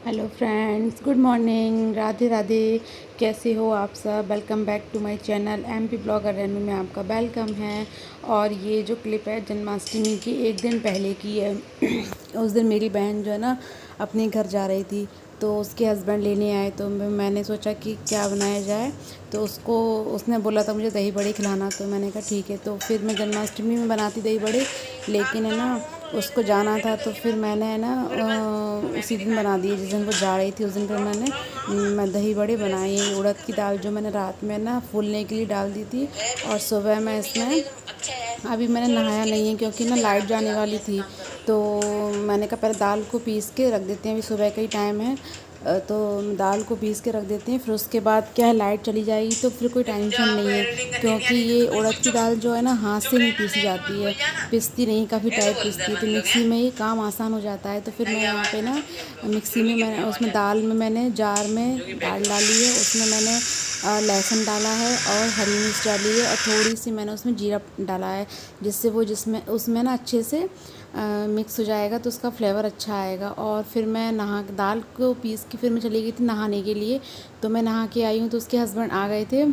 Hello friends, good morning, Radhe Radhe. कैसे हो आप सब? Welcome back to my channel MP blogger Renu में आपका वेलकम है। और ये जो क्लिप है जन्माष्टमी की एक दिन पहले की है। उस दिन मेरी बहन जो है ना अपने घर जा रही थी, तो उसके हस्बैंड लेने आए, तो मैंने सोचा कि क्या बनाया जाए। तो उसने बोला था मुझे दही बड़े खिलाना, तो मैंने कहा ठीक है। तो फिर मैं जन्माष्टमी में बनाती दही बड़े, लेकिन है ना उसको जाना था, तो फिर मैंने है ना उसी दिन बना दिए जिस दिन वो जा रही थी। उस दिन फिर मैं दही बड़े बनाए। उड़द की दाल जो मैंने रात में ना फूलने के लिए डाल दी थी, और सुबह मैं इसमें अभी मैंने नहाया नहीं है क्योंकि ना लाइट जाने वाली थी। तो मैंने कहा पहले दाल को पीस के रख देते हैं, अभी सुबह का ही टाइम है। तो दाल को पीस के रख देते हैं, फिर उसके बाद क्या है लाइट चली जाएगी तो फिर कोई टेंशन नहीं है, क्योंकि ये उड़द की दाल जो है ना हाथ से नहीं पीसी जाती है, पिसती नहीं, काफ़ी टाइट पिसती है। तो मिक्सी में ही काम आसान हो जाता है। तो फिर मैं यहाँ पे ना मिक्सी में मैंने उसमें दाल में मैंने जार में दाल डाली है, उसमें मैंने लहसुन डाला है और हरी मिर्च डाली है, और थोड़ी सी मैंने उसमें जीरा डाला है, जिससे वो जिसमें उसमें ना अच्छे से मिक्स हो जाएगा, तो उसका फ्लेवर अच्छा आएगा। और फिर मैं दाल को पीस के फिर मैं चली गई थी नहाने के लिए। तो मैं नहा के आई हूँ, तो उसके हस्बैंड आ गए थे।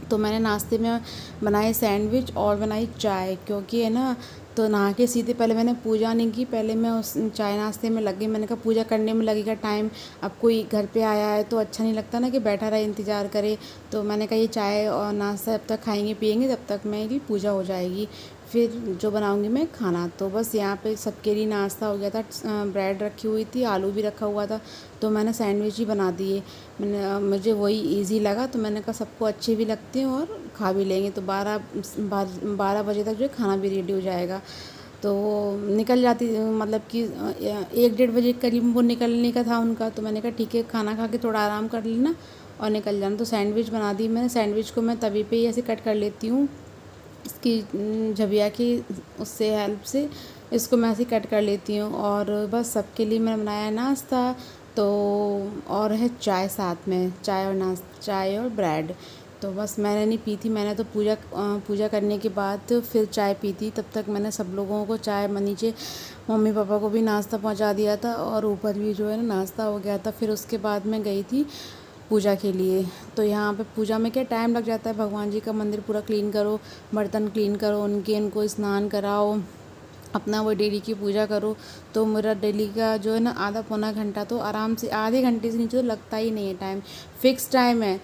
तो मैंने नाश्ते में बनाए सैंडविच और बनाई चाय, क्योंकि है ना तो नहा के सीधे पहले मैंने पूजा नहीं की, पहले मैं उस चाय नाश्ते में लग गई। मैंने कहा पूजा करने में लगेगा टाइम, अब कोई घर पे आया है तो अच्छा नहीं लगता ना कि बैठा रहे इंतज़ार करे। तो मैंने कहा ये चाय और नाश्ता जब तक खाएंगे पियेंगे तब तक मेरी पूजा हो जाएगी, फिर जो बनाऊंगी मैं खाना। तो बस यहाँ पे सबके लिए नाश्ता हो गया था। ब्रेड रखी हुई थी, आलू भी रखा हुआ था, तो मैंने सैंडविच ही बना दिए। मुझे वही इजी लगा, तो मैंने कहा सबको अच्छे भी लगते हैं और खा भी लेंगे। तो 12 बजे तक जो है खाना भी रेडी हो जाएगा। तो वो निकल जाती, मतलब कि 1 डेढ़ बजे करीब वो निकलने का था उनका। तो मैंने कहा ठीक है, खाना खा के थोड़ा आराम कर लेना और निकल जाना। तो सैंडविच बना दी मैंने। सैंडविच को मैं तवी पे ही ऐसे कट कर लेती हूँ, इसकी झबिया की उससे हेल्प से इसको मैं ऐसे कट कर लेती हूँ। और बस सबके लिए मैंने बनाया नाश्ता। तो और है चाय साथ में, चाय और ब्रेड। तो बस मैंने नहीं पी थी, मैंने तो पूजा करने के बाद फिर चाय पी थी। तब तक मैंने सब लोगों को चाय नीचे मम्मी पापा को भी नाश्ता पहुंचा दिया था, और ऊपर भी जो है ना नाश्ता हो गया था। फिर उसके बाद मैं गई थी पूजा के लिए। तो यहाँ पे पूजा में क्या टाइम लग जाता है, भगवान जी का मंदिर पूरा क्लीन करो, बर्तन क्लीन करो, उनको स्नान कराओ, अपना वो डेली की पूजा करो। तो मेरा डेली का जो है ना आधा पौना घंटा तो आराम से, आधे घंटे से नीचे तो लगता ही नहीं है। टाइम फिक्स टाइम है,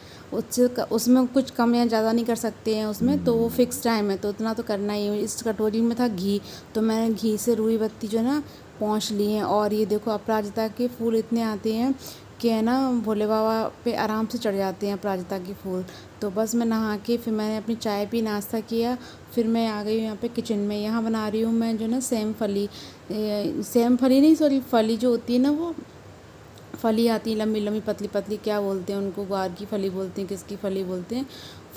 उसमें कुछ कम या ज़्यादा नहीं कर सकते हैं उसमें, तो वो फिक्स टाइम है, तो उतना तो करना ही है। इस कटोरी में था घी, तो मैंने घी से रुई बत्ती जो है ना पहुँच ली हैं। और ये देखो अपराजिता के फूल इतने आते हैं कि है ना भोले बाबा पे आराम से चढ़ जाते हैं अपराजिता के फूल। तो बस मैं नहा के फिर मैंने अपनी चाय पी, नाश्ता किया, फिर मैं आ गई हूँ यहाँ पे किचन में। यहाँ बना रही हूँ मैं जो ना सेम फली नहीं, सॉरी, फली जो होती है ना, वो फली आती है लंबी लंबी पतली पतली, क्या बोलते हैं उनको, ग्वार की फली बोलते हैं, किसकी फली बोलते हैं,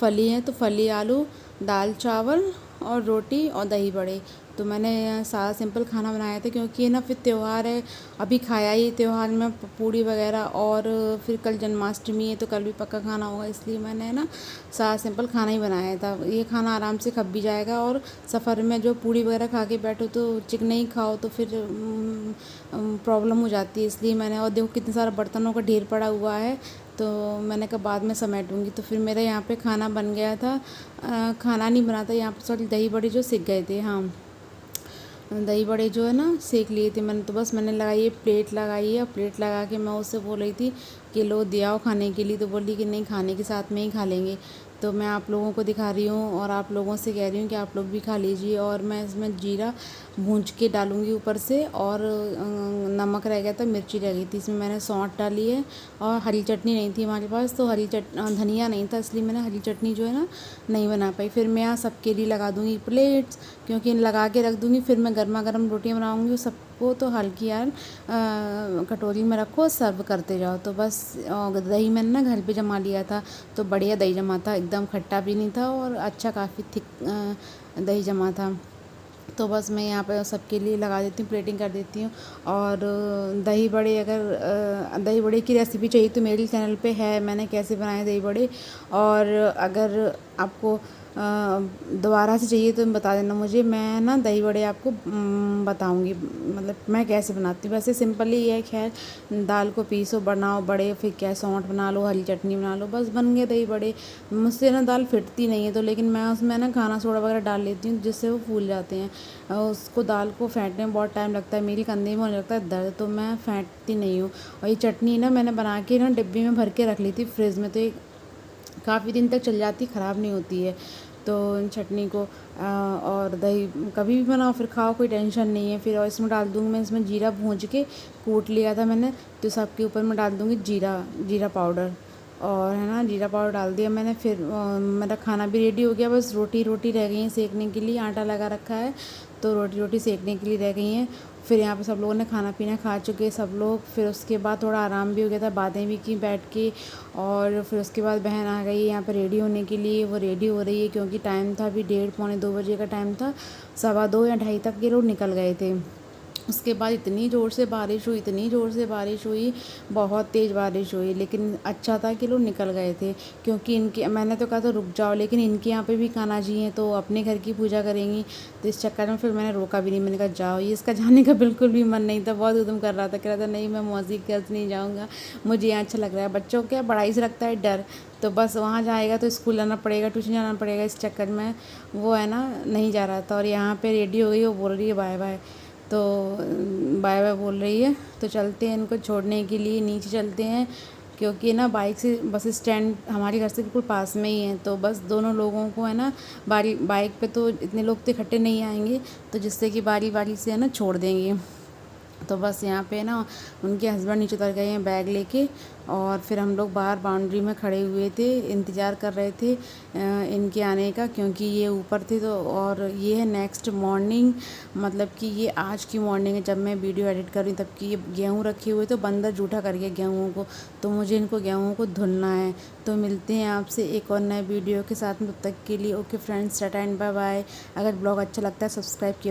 फली है। तो फली आलू, दाल चावल और रोटी और दही बड़े। तो मैंने सारा सिंपल खाना बनाया था, क्योंकि ये ना फिर त्यौहार है, अभी खाया ही त्यौहार में पूड़ी वगैरह, और फिर कल जन्माष्टमी है तो कल भी पक्का खाना होगा, इसलिए मैंने ना सारा सिंपल खाना ही बनाया था। ये खाना आराम से खप भी जाएगा, और सफ़र में जो पूड़ी वगैरह खा के बैठो तो चिकन ही खाओ तो फिर प्रॉब्लम हो जाती है, इसलिए मैंने, और देखो कितने सारे बर्तनों का ढेर पड़ा हुआ है, तो मैंने कहा बाद में समेटूंगी। तो फिर मेरा यहाँ पे खाना बन गया था। खाना नहीं बना था यहाँ पे, सॉरी, दही बड़े जो सिक गए थे। हाँ, दही बड़े जो है ना सेक लिए थे मैंने। तो बस मैंने लगाई है, प्लेट लगाई है, प्लेट लगा के मैं उससे बोल रही थी कि लो दिया हो खाने के लिए, तो बोली कि नहीं, खाने के साथ में ही खा लेंगे। तो मैं आप लोगों को दिखा रही हूँ और आप लोगों से कह रही हूँ कि आप लोग भी खा लीजिए। और मैं इसमें जीरा भूंज के डालूँगी ऊपर से, और नमक रह गया था, मिर्ची रह गई थी, इसमें मैंने सौंठ डाली है। और हरी चटनी नहीं थी हमारे पास, तो धनिया नहीं था, इसलिए मैंने हरी चटनी जो है ना नहीं बना पाई। फिर मैं यहाँ सबके लिए लगा दूँगी प्लेट्स, क्योंकि लगा के रख दूँगी, फिर मैं गर्मा गर्म रोटियाँ बनाऊँगी सबको, तो हल्की यार कटोरी में रखो, सर्व करते जाओ। तो बस दही मैंने ना घर पे जमा लिया था, तो बढ़िया दही जमा था, एकदम खट्टा भी नहीं था, और अच्छा काफ़ी थिक दही जमा था। तो बस मैं यहाँ पे सबके लिए लगा देती हूँ, प्लेटिंग कर देती हूँ। और दही बड़े, अगर दही बड़े की रेसिपी चाहिए तो मेरे चैनल पे है, मैंने कैसे बनाए दही बड़े। और अगर आपको दोबारा से चाहिए तो बता देना मुझे। मैं ना दही बड़े आपको बताऊँगी, मतलब मैं कैसे बनाती हूँ। वैसे सिंपल ही है, खैर दाल को पीसो, बनाओ बड़े, फिर क्या सौंठ बना लो, हरी चटनी बना लो, बस बन गए दही बड़े। मुझसे ना दाल फिटती नहीं है, तो लेकिन मैं उसमें ना खाना सोडा वगैरह डाल लेती हूँ, जिससे वो फूल जाते हैं। उसको दाल को फेंटने में बहुत टाइम लगता है, मेरी कंधे में होने लगता है दर्द, तो मैं फेंटती नहीं हूँ। और ये चटनी ना मैंने बना के ना डिब्बी में भर के रख ली थी फ्रिज में, तो ये काफ़ी दिन तक चल जाती, ख़राब नहीं होती है। तो इन चटनी को और दही कभी भी बनाओ फिर खाओ, कोई टेंशन नहीं है। फिर और इसमें डाल दूँगी मैं, इसमें जीरा भूंज के कूट लिया था मैंने, तो सबके ऊपर मैं डाल दूँगी जीरा पाउडर। और है ना, जीरा पाउडर डाल दिया मैंने। फिर मेरा खाना भी रेडी हो गया, बस रोटी रह गई है सेकने के लिए, आटा लगा रखा है, तो रोटी सेकने के लिए रह गई हैं। फिर यहाँ पे सब लोगों ने खाना पीना खा चुके सब लोग। फिर उसके बाद थोड़ा आराम भी हो गया था, बातें भी की बैठ के। और फिर उसके बाद बहन आ गई यहाँ पे रेडी होने के लिए, वो रेडी हो रही है क्योंकि टाइम था अभी 1:30 पौने 2 बजे का टाइम था। 2:15 या 2:30 तक ये लोग निकल गए थे। उसके बाद इतनी ज़ोर से बारिश हुई, इतनी ज़ोर से बारिश हुई, बहुत तेज़ बारिश हुई। लेकिन अच्छा था कि लोग निकल गए थे, क्योंकि इनके, मैंने तो कहा था रुक जाओ, लेकिन इनके यहाँ पे भी कान्हा जी हैं, तो अपने घर की पूजा करेंगी, तो इस चक्कर में फिर मैंने रोका भी नहीं। मैंने कहा जाओ, ये इसका जाने का बिल्कुल भी मन नहीं था, बहुत उद्यम कर रहा था, कह रहा था नहीं मैं मौसी के घर से नहीं जाऊँगा, मुझे यहाँ अच्छा लग रहा है। बच्चों को क्या पढ़ाई से लगता है डर, तो बस वहाँ जाएगा तो स्कूल जाना पड़ेगा, ट्यूशन जाना पड़ेगा, इस चक्कर में वो है ना नहीं जा रहा था। और यहाँ पे रेडी हो गई, वो बोल रही है बाय बाय, तो बाय बाय बोल रही है, तो चलते हैं इनको छोड़ने के लिए, नीचे चलते हैं। क्योंकि ना बाइक से बस स्टैंड हमारे घर से बिल्कुल पास में ही है, तो बस दोनों लोगों को है ना, बाइक पे तो इतने लोग तो इकट्ठे नहीं आएंगे, तो जिससे कि बारी बारी से है ना छोड़ देंगे। तो बस यहाँ पे ना उनके हस्बैंड नीचे उतर गए हैं बैग लेके, और फिर हम लोग बाहर बाउंड्री में खड़े हुए थे, इंतज़ार कर रहे थे इनके आने का, क्योंकि ये ऊपर थे। तो और ये है नेक्स्ट मॉर्निंग, मतलब कि ये आज की मॉर्निंग है, जब मैं वीडियो एडिट कर रही हूँ तब कि ये गेहूँ रखे हुए, तो बंदर जूठा कर गया गेहूँ को, तो मुझे इनको गेहूँ को धुलना है। तो मिलते हैं आपसे एक और नए वीडियो के साथ में, तब तक के लिए okay friends, tata and bye bye. अगर ब्लॉग अच्छा लगता है सब्सक्राइब